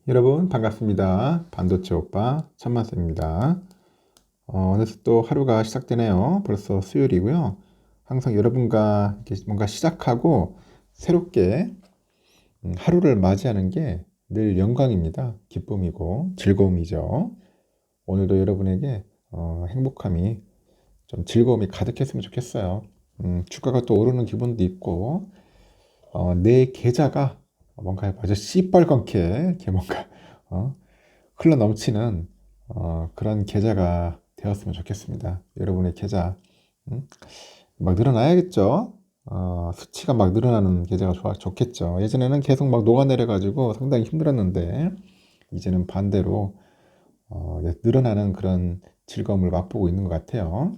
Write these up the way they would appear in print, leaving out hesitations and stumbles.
여러분 반갑습니다. 반도체 오빠 천만쌤입니다. 어느새 또 하루가 시작되네요. 벌써 수요일이고요. 항상 여러분과 이렇게 뭔가 시작하고 새롭게 하루를 맞이하는 게 늘 영광입니다. 기쁨이고 즐거움이죠. 오늘도 여러분에게 행복함이 좀 즐거움이 가득했으면 좋겠어요. 주가가 또 오르는 기분도 있고 내 계좌가 뭔가 아주 시뻘겋게 이렇게 뭔가 어, 흘러 넘치는 그런 계좌가 되었으면 좋겠습니다. 여러분의 계좌 막 늘어나야겠죠. 수치가 막 늘어나는 계좌가 좋겠죠. 예전에는 계속 막 녹아내려가지고 상당히 힘들었는데 이제는 반대로 늘어나는 그런 즐거움을 맛보고 있는 것 같아요.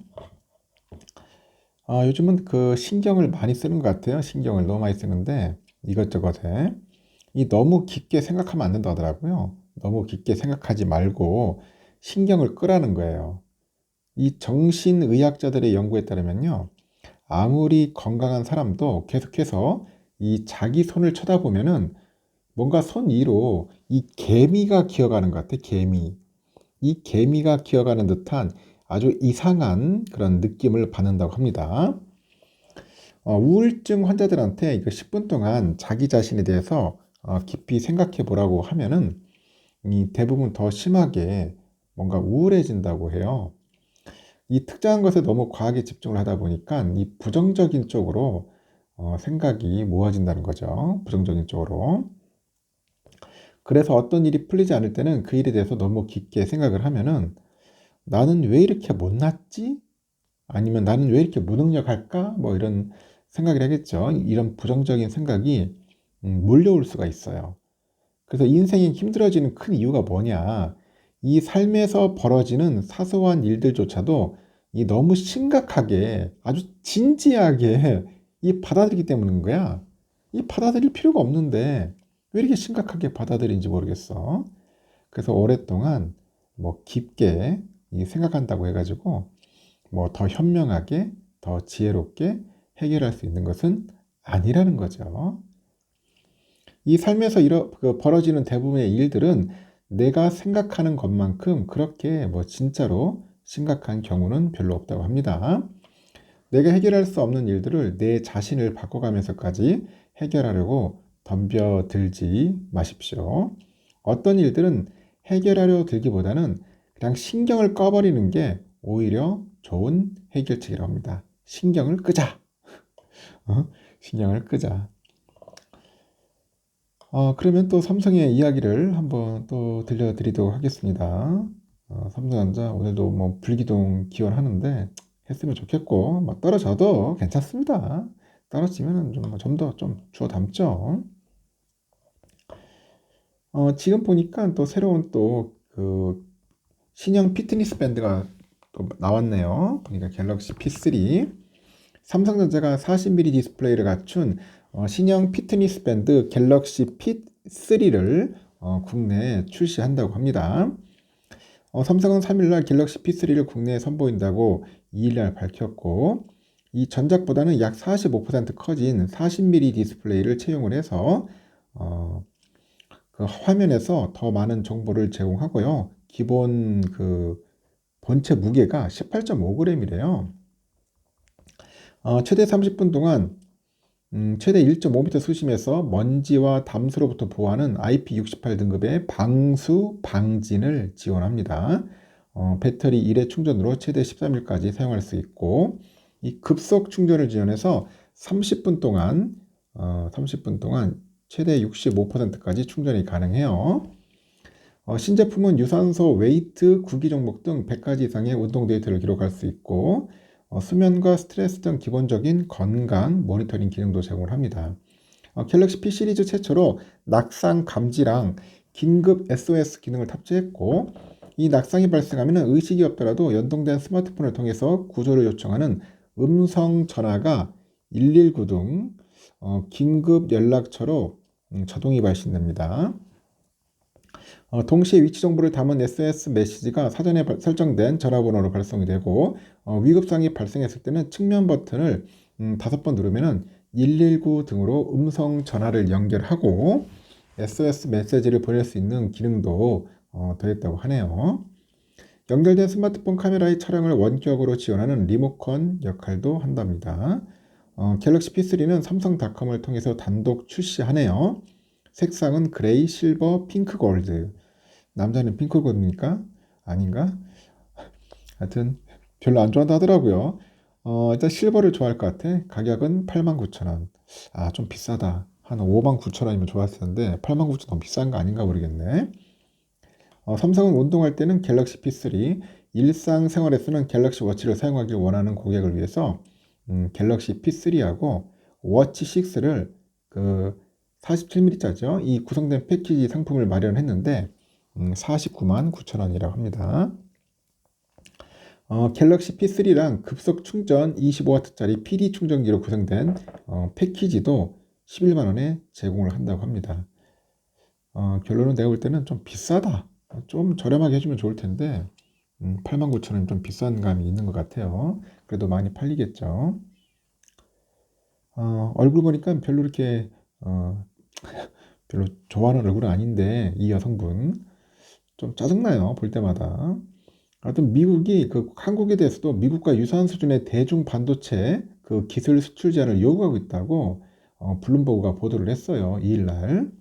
요즘은 그 신경을 많이 쓰는 것 같아요. 신경을 너무 많이 쓰는데 이것저것에 이 너무 깊게 생각하면 안 된다 하더라고요. 너무 깊게 생각하지 말고 신경을 끄라는 거예요. 이 정신의학자들의 연구에 따르면요. 아무리 건강한 사람도 계속해서 이 자기 손을 쳐다보면은 뭔가 손 위로 이 개미가 기어가는 것 같아, 개미. 이 개미가 기어가는 듯한 아주 이상한 그런 느낌을 받는다고 합니다. 우울증 환자들한테 이거 10분 동안 자기 자신에 대해서 깊이 생각해 보라고 하면은 이 대부분 더 심하게 뭔가 우울해진다고 해요. 이 특정한 것에 너무 과하게 집중을 하다 보니까 이 부정적인 쪽으로 생각이 모아진다는 거죠. 부정적인 쪽으로. 그래서 어떤 일이 풀리지 않을 때는 그 일에 대해서 너무 깊게 생각을 하면은 나는 왜 이렇게 못났지? 아니면 나는 왜 이렇게 무능력할까? 뭐 이런 생각을 하겠죠. 이런 부정적인 생각이 몰려올 수가 있어요. 그래서 인생이 힘들어지는 큰 이유가 뭐냐? 이 삶에서 벌어지는 사소한 일들조차도 이 너무 심각하게 아주 진지하게 이 받아들이기 때문인 거야. 이 받아들일 필요가 없는데 왜 이렇게 심각하게 받아들인지 모르겠어. 그래서 오랫동안 뭐 깊게 이 생각한다고 해가지고 뭐 더 현명하게 더 지혜롭게 해결할 수 있는 것은 아니라는 거죠. 이 삶에서 벌어지는 대부분의 일들은 내가 생각하는 것만큼 그렇게 뭐 진짜로 심각한 경우는 별로 없다고 합니다. 내가 해결할 수 없는 일들을 내 자신을 바꿔가면서까지 해결하려고 덤벼들지 마십시오. 어떤 일들은 해결하려 들기보다는 그냥 신경을 꺼버리는 게 오히려 좋은 해결책이라고 합니다. 신경을 끄자. 신경을 끄자. 그러면 또 삼성의 이야기를 한번 또 들려드리도록 하겠습니다. 삼성전자 오늘도 뭐 불기둥 기원하는데 했으면 좋겠고, 뭐 떨어져도 괜찮습니다. 떨어지면은 좀 더 좀 주워 담죠. 지금 보니까 또 새로운 또 그 신형 피트니스 밴드가 또 나왔네요. 보니까 갤럭시 P3. 삼성전자가 40mm 디스플레이를 갖춘 신형 피트니스 밴드 갤럭시 P3를 국내에 출시한다고 합니다. 삼성은 3일날 갤럭시 P3를 국내에 선보인다고 2일날 밝혔고 이 전작보다는 약 45% 커진 40mm 디스플레이를 채용을 해서 그 화면에서 더 많은 정보를 제공하고요. 기본 그 본체 무게가 18.5g이래요. 최대 30분 동안 최대 1.5m 수심에서 먼지와 담수로부터 보호하는 IP68 등급의 방수 방진을 지원합니다. 배터리 1회 충전으로 최대 13일까지 사용할 수 있고 이 급속 충전을 지원해서 30분 동안 30분 동안 최대 65%까지 충전이 가능해요. 신제품은 유산소, 웨이트, 구기 종목 등 100가지 이상의 운동 데이터를 기록할 수 있고 수면과 스트레스 등 기본적인 건강 모니터링 기능도 제공을 합니다. 갤럭시 P 시리즈 최초로 낙상 감지랑 긴급 SOS 기능을 탑재했고 이 낙상이 발생하면 의식이 없더라도 연동된 스마트폰을 통해서 구조를 요청하는 음성 전화가 119 등 긴급 연락처로 자동이 발신됩니다. 동시에 위치 정보를 담은 SOS 메시지가 사전에 설정된 전화번호로 발송이 되고 위급상이 발생했을 때는 측면 버튼을 5번 누르면 119 등으로 음성 전화를 연결하고 SOS 메시지를 보낼 수 있는 기능도 더했다고 하네요. 연결된 스마트폰 카메라의 촬영을 원격으로 지원하는 리모컨 역할도 한답니다. 갤럭시 P3는 삼성닷컴을 통해서 단독 출시하네요. 색상은 그레이, 실버, 핑크, 골드. 남자는 핑크 골드입니까? 아닌가? 하여튼 별로 안 좋아한다 하더라고요. 일단 실버를 좋아할 것 같아. 가격은 89,000원. 아, 좀 비싸다. 한 59,000원이면 좋았을 텐데 89,000원 너무 비싼 거 아닌가 모르겠네. 삼성은 운동할 때는 갤럭시 P3, 일상생활에 쓰는 갤럭시 워치를 사용하길 원하는 고객을 위해서 갤럭시 P3하고 워치 6를 그 47mm짜리죠. 이 구성된 패키지 상품을 마련했는데 49만 9천원이라고 합니다. 갤럭시 P3랑 급속 충전 25W짜리 PD 충전기로 구성된 패키지도 11만 원에 제공을 한다고 합니다. 결론은 내가 볼 때는 좀 비싸다. 좀 저렴하게 해주면 좋을 텐데 89,000원 좀 비싼 감이 있는 것 같아요. 그래도 많이 팔리겠죠. 얼굴 보니까 별로 이렇게 별로 좋아하는 얼굴은 아닌데 이 여성분 좀 짜증나요. 볼 때마다. 하여튼 미국이 그 한국에 대해서도 미국과 유사한 수준의 대중 반도체 그 기술 수출 제한을 요구하고 있다고 블룸버그가 보도를 했어요. 2일날.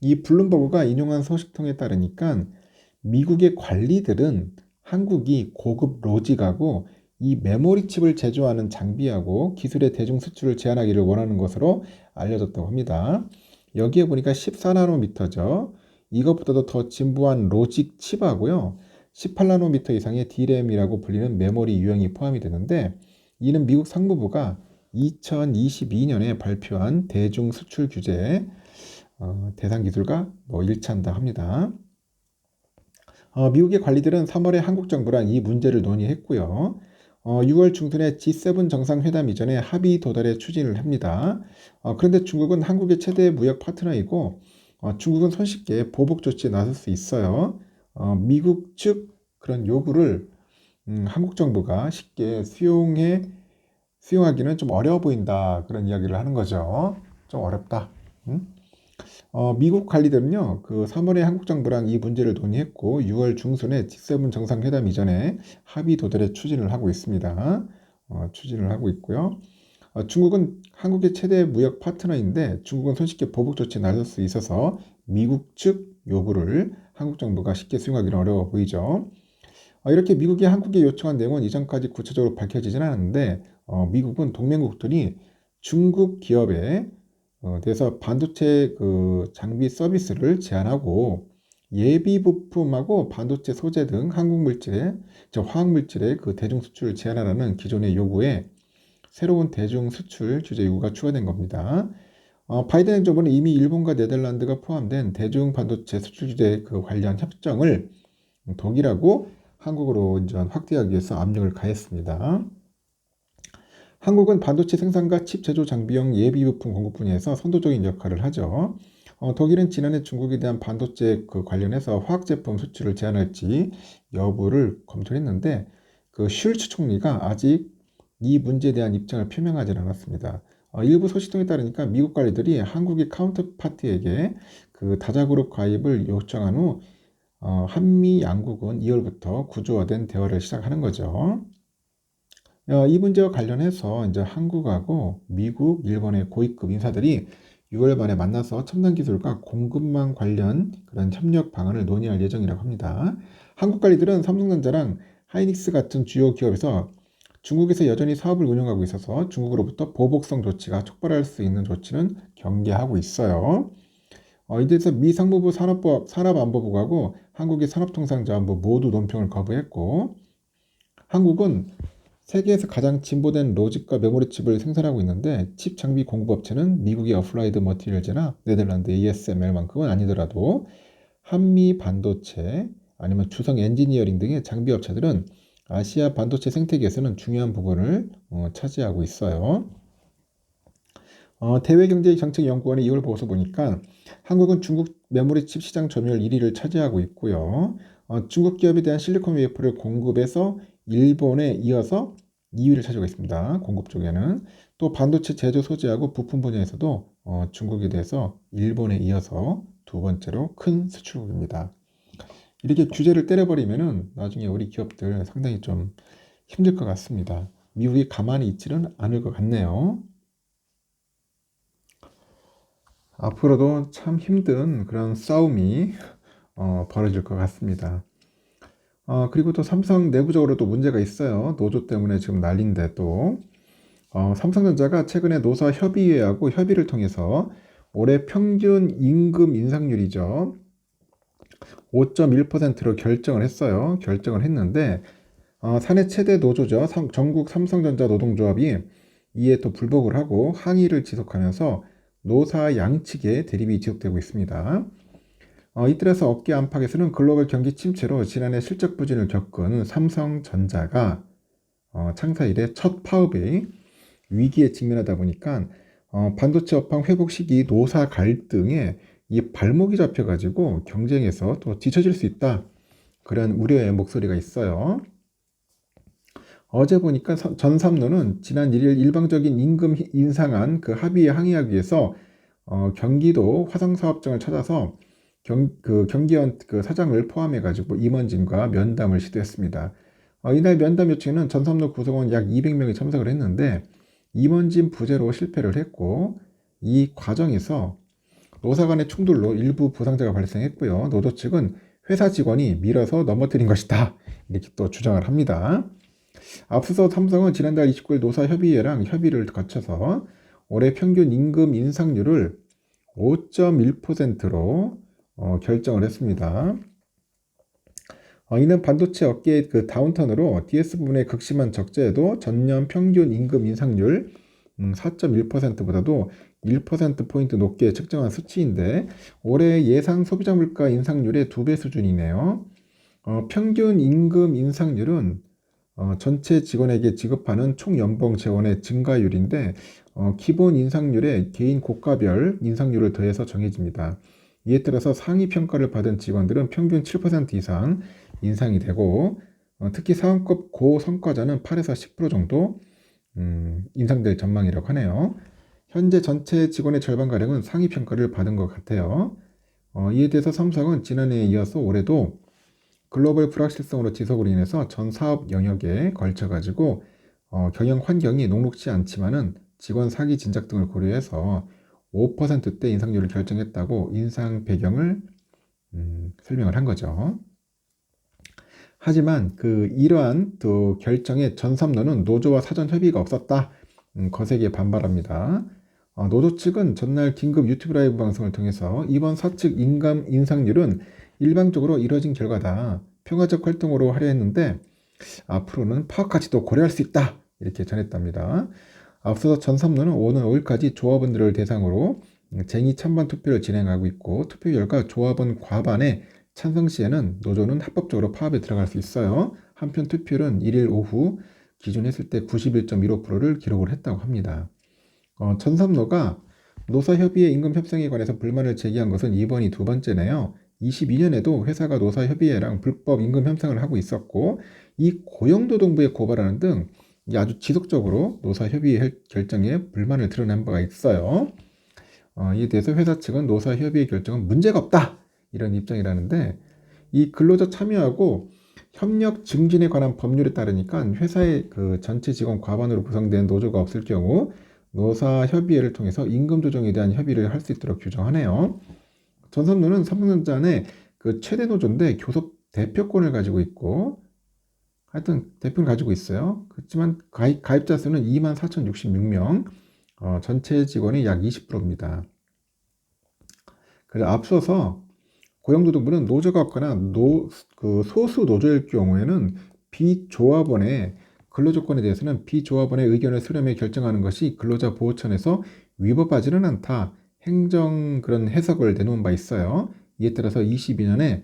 이 블룸버그가 인용한 소식통에 따르니까 미국의 관리들은 한국이 고급 로직하고 이 메모리 칩을 제조하는 장비하고 기술의 대중 수출을 제한하기를 원하는 것으로 알려졌다고 합니다. 여기에 보니까 14나노미터죠. 이것보다도 더 진부한 로직 칩하고요. 18나노미터 이상의 D램이라고 불리는 메모리 유형이 포함이 되는데 이는 미국 상무부가 2022년에 발표한 대중 수출 규제 대상 기술과 일치한다 합니다. 미국의 관리들은 3월에 한국 정부랑 이 문제를 논의했고요. 6월 중순에 G7 정상회담 이전에 합의 도달에 추진을 합니다. 그런데 중국은 한국의 최대 무역 파트너이고 중국은 손쉽게 보복 조치에 나설 수 있어요. 미국 측 그런 요구를 한국 정부가 쉽게 수용하기는 좀 어려워 보인다. 그런 이야기를 하는 거죠. 좀 어렵다. 미국 관리들은요, 그 3월에 한국 정부랑 이 문제를 논의했고, 6월 중순에 G7 정상회담 이전에 합의 도달에 추진을 하고 있습니다. 추진을 하고 있고요. 중국은 한국의 최대 무역 파트너인데, 중국은 손쉽게 보복 조치에 나설 수 있어서 미국 측 요구를 한국 정부가 쉽게 수용하기는 어려워 보이죠. 이렇게 미국이 한국에 요청한 내용은 이전까지 구체적으로 밝혀지진 않았는데, 미국은 동맹국들이 중국 기업에 대해서 반도체 그 장비 서비스를 제한하고 예비 부품하고 반도체 소재 등 한국 물질의 화학 물질의 그 대중 수출을 제한하라는 기존의 요구에 새로운 대중 수출 규제 요구가 추가된 겁니다. 바이든 행정부는 이미 일본과 네덜란드가 포함된 대중 반도체 수출 규제 그 관련 협정을 독일하고 한국으로 이제 확대하기 위해서 압력을 가했습니다. 한국은 반도체 생산과 칩 제조 장비용 예비 부품 공급 분야에서 선도적인 역할을 하죠. 독일은 지난해 중국에 대한 반도체 그 관련해서 화학 제품 수출을 제한할지 여부를 검토했는데 그 슐츠 총리가 아직 이 문제에 대한 입장을 표명하지 않았습니다. 일부 소식통에 따르니까 미국 관리들이 한국의 카운터파트에게 그 다자그룹 가입을 요청한 후 한미 양국은 2월부터 구조화된 대화를 시작하는 거죠. 이 문제와 관련해서 이제 한국하고 미국, 일본의 고위급 인사들이 6월 말에 만나서 첨단 기술과 공급망 관련 그런 협력 방안을 논의할 예정이라고 합니다. 한국 관리들은 삼성전자랑 하이닉스 같은 주요 기업에서 중국에서 여전히 사업을 운영하고 있어서 중국으로부터 보복성 조치가 촉발할 수 있는 조치는 경계하고 있어요. 이에 대해서 미 상무부 산업안보부하고 한국의 산업통상자원부 모두 논평을 거부했고 한국은 세계에서 가장 진보된 로직과 메모리 칩을 생산하고 있는데 칩 장비 공급업체는 미국의 어플라이드 머티리얼즈나 네덜란드 ASML만큼은 아니더라도 한미 반도체 아니면 주성 엔지니어링 등의 장비 업체들은 아시아 반도체 생태계에서는 중요한 부분을 차지하고 있어요. 대외경제정책연구원의 2월 보고서 보니까 한국은 중국 메모리 칩 시장 점유율 1위를 차지하고 있고요. 중국 기업에 대한 실리콘 웨이퍼를 공급해서 일본에 이어서 2위를 차지하고 있습니다. 공급 쪽에는. 또 반도체 제조 소재하고 부품 분야에서도 중국에 대해서 일본에 이어서 두 번째로 큰 수출국입니다. 이렇게 규제를 때려버리면은 나중에 우리 기업들 상당히 좀 힘들 것 같습니다. 미국이 가만히 있지는 않을 것 같네요. 앞으로도 참 힘든 그런 싸움이 벌어질 것 같습니다. 그리고 또 삼성 내부적으로 또 문제가 있어요. 노조 때문에 지금 난리인데 또 삼성전자가 최근에 노사 협의회하고 협의를 통해서 올해 평균 임금 인상률이죠. 5.1%로 결정을 했어요. 결정을 했는데 사내 최대 노조죠. 전국 삼성전자 노동조합이 이에 또 불복을 하고 항의를 지속하면서 노사 양측의 대립이 지속되고 있습니다. 이틀에서 업계 안팎에서는 글로벌 경기 침체로 지난해 실적 부진을 겪은 삼성전자가 창사 이래 첫 파업의 위기에 직면하다 보니까 반도체 업황 회복 시기 노사 갈등에 이 발목이 잡혀가지고 경쟁에서 또 뒤처질 수 있다. 그런 우려의 목소리가 있어요. 어제 보니까 전삼로는 지난 1일 일방적인 임금 인상안 그 합의에 항의하기 위해서 경기도 화성사업장을 찾아서 경기원 그 사장을 포함해가지고 임원진과 면담을 시도했습니다. 이날 면담 요청에는 전삼로 구성원 약 200명이 참석을 했는데 임원진 부재로 실패를 했고 이 과정에서 노사 간의 충돌로 일부 부상자가 발생했고요. 노조 측은 회사 직원이 밀어서 넘어뜨린 것이다. 이렇게 또 주장을 합니다. 앞서서 삼성은 지난달 29일 노사협의회랑 협의를 거쳐서 올해 평균 임금 인상률을 5.1%로 결정을 했습니다. 이는 반도체 업계의 그 다운턴으로 DS 부분의 극심한 적자에도 전년 평균 임금 인상률 4.1%보다도 1%포인트 높게 측정한 수치인데 올해 예상 소비자 물가 인상률의 2배 수준이네요. 평균 임금 인상률은 전체 직원에게 지급하는 총 연봉 재원의 증가율인데 기본 인상률에 개인 고가별 인상률을 더해서 정해집니다. 이에 따라서 상위 평가를 받은 직원들은 평균 7% 이상 인상이 되고 특히 사원급 고성과자는 8에서 10% 정도 인상될 전망이라고 하네요. 현재 전체 직원의 절반가량은 상위 평가를 받은 것 같아요. 이에 대해서 삼성은 지난해에 이어서 올해도 글로벌 불확실성으로 지속으로 인해서 전 사업 영역에 걸쳐가지고 경영 환경이 녹록지 않지만은 직원 사기 진작 등을 고려해서 5%대 인상률을 결정했다고 인상 배경을 설명을 한 거죠. 하지만 이러한 또 결정에 전삼로는 노조와 사전 협의가 없었다. 거세게 반발합니다. 노조 측은 전날 긴급 유튜브 라이브 방송을 통해서 이번 사측 임금 인상률은 일방적으로 이뤄진 결과다. 평화적 활동으로 하려 했는데 앞으로는 파업 가치도 고려할 수 있다. 이렇게 전했답니다. 앞서서 전삼로는 오늘 5일까지 조합원들을 대상으로 쟁의 찬반 투표를 진행하고 있고 투표 결과 조합원 과반의 찬성 시에는 노조는 합법적으로 파업에 들어갈 수 있어요. 한편 투표율은 1일 오후 기준 했을 때 91.15%를 기록을 했다고 합니다. 전삼로가 노사협의회 임금 협상에 관해서 불만을 제기한 것은 이번이 두 번째네요. 22년에도 회사가 노사협의회랑 불법 임금 협상을 하고 있었고 이 고용노동부에 고발하는 등 아주 지속적으로 노사협의회 결정에 불만을 드러낸 바가 있어요. 이에 대해서 회사 측은 노사협의회 결정은 문제가 없다 이런 입장이라는데 이 근로자 참여하고 협력 증진에 관한 법률에 따르니까 회사의 그 전체 직원 과반으로 구성된 노조가 없을 경우 노사협의회를 통해서 임금 조정에 대한 협의를 할 수 있도록 규정하네요. 전삼로는 삼성전자 내 그 최대 노조인데 교섭 대표권을 가지고 있고 하여튼 대표를 가지고 있어요. 그렇지만 가입자 수는 24,066명, 전체 직원이 약 20%입니다. 그래서 앞서서 고용노동부는 노조가 없거나 소수 노조일 경우에는 비조합원의 근로조건에 대해서는 비조합원의 의견을 수렴해 결정하는 것이 근로자 보호처에서 위법하지는 않다. 행정 그런 해석을 내놓은 바 있어요. 이에 따라서 22년에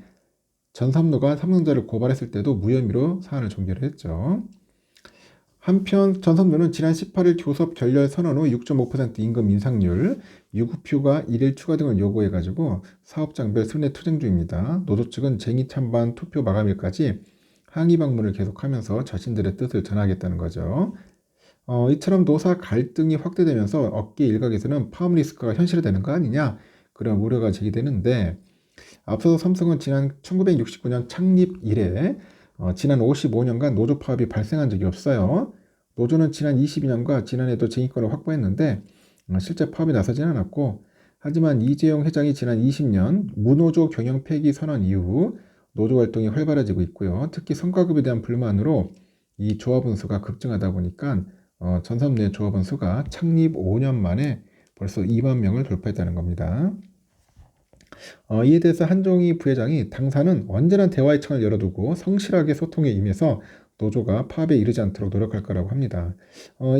전삼로가 삼성전자를 고발했을 때도 무혐의로 사안을 종결을 했죠. 한편 전삼로는 지난 18일 교섭 결렬 선언 후 6.5% 임금 인상률, 유급휴가 1일 추가 등을 요구해가지고 사업장별 순회 투쟁 중입니다. 노조 측은 쟁의 찬반 투표 마감일까지 항의 방문을 계속하면서 자신들의 뜻을 전하겠다는 거죠. 이처럼 노사 갈등이 확대되면서 업계 일각에서는 파업 리스크가 현실화되는 거 아니냐 그런 우려가 제기되는데, 앞서서 삼성은 지난 1969년 창립 이래 지난 55년간 노조 파업이 발생한 적이 없어요. 노조는 지난 22년과 지난해도 쟁의권을 확보했는데 실제 파업에 나서진 않았고, 하지만 이재용 회장이 지난 20년 무노조 경영 폐기 선언 이후 노조 활동이 활발해지고 있고요. 특히 성과급에 대한 불만으로 이 조합원 수가 급증하다 보니까 전섬 내 조합원 수가 창립 5년 만에 벌써 2만 명을 돌파했다는 겁니다. 이에 대해서 한종희 부회장이 당사는 언제나 대화의 창을 열어두고 성실하게 소통에 임해서 노조가 파업에 이르지 않도록 노력할 거라고 합니다.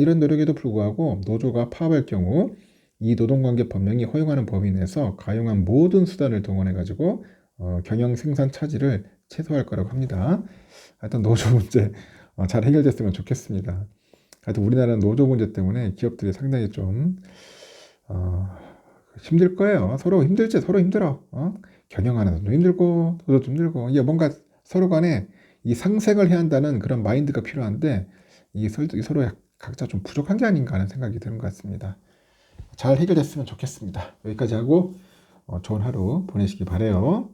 이런 노력에도 불구하고 노조가 파업할 경우 이 노동관계 법령이 허용하는 범위 내에서 가용한 모든 수단을 동원해가지고 경영 생산 차질을 최소화할 거라고 합니다. 하여튼 노조 문제 잘 해결됐으면 좋겠습니다. 하여튼 우리나라는 노조 문제 때문에 기업들이 상당히 좀 힘들 거예요. 서로 힘들지, 서로 힘들어. 경영하는 사람도 힘들고, 노조도 힘들고. 이게 뭔가 서로 간에 이 상생을 해야 한다는 그런 마인드가 필요한데, 서로 각자 좀 부족한 게 아닌가 하는 생각이 드는 것 같습니다. 잘 해결됐으면 좋겠습니다. 여기까지 하고, 좋은 하루 보내시기 바래요.